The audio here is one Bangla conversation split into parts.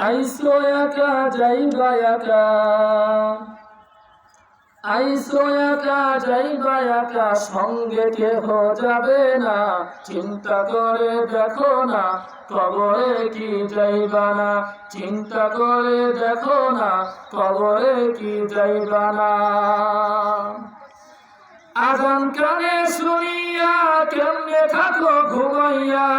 আইসো একা যাইবা একা, আইসো একা যাইবা একা, সঙ্গে কেহ যাবে না। চিন্তা করে দেখো না, কবরে কি যাইবা না। চিন্তা করে দেখো না, কবরে কি যাইবা না। আজান কানে শুনিয়া কেমনে থাকো ঘুমাইয়া,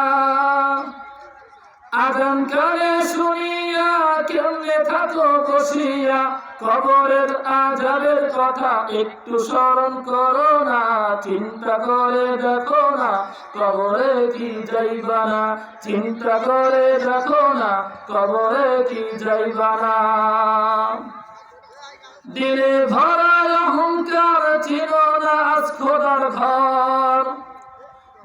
আজান কানে শুনিয়া কেমনে থাকো বসিয়া। কবরের আযাবের কথা একটু স্মরণ করো না। চিন্তা করে দেখো না, কবরে কি যাইবা না। চিন্তা করে দেখো না, কবরে কি যাইবা না। দিলে ভরা অহংকার ছিল না আজ খোদার ঘর,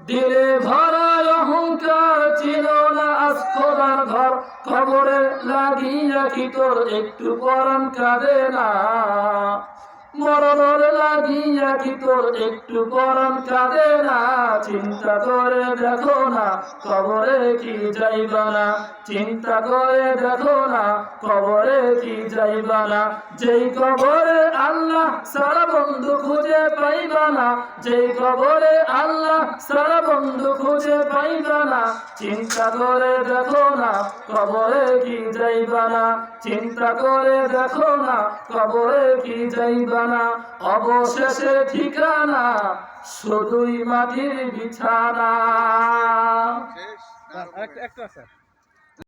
দিলে ভরা অহংকার ছিল না আজ খোদার ঘর। কবরে লাগিয়া কি তোর একটু পরাণ কাঁদে না। মরণের লাগিয়া কি তোর একটু পরাণ কাঁদে না। চিন্তা করে দেখো না, কবরে কি যাইবা না। চিন্তা করে দেখো না, কবরে কি যাইবা না। যেই কবরে আল্লাহ সারা বন্ধু খুঁজে পাইবা না, যেই কবরে আল্লাহ সারা বন্ধু খুঁজে পাইবা না। চিন্তা করে দেখো না, কবরে কি যাইবা না। চিন্তা করে দেখো না, কবরে কি যাইবা না। অবশেষে ঠিকানা শুধুই মাটির বিছানা।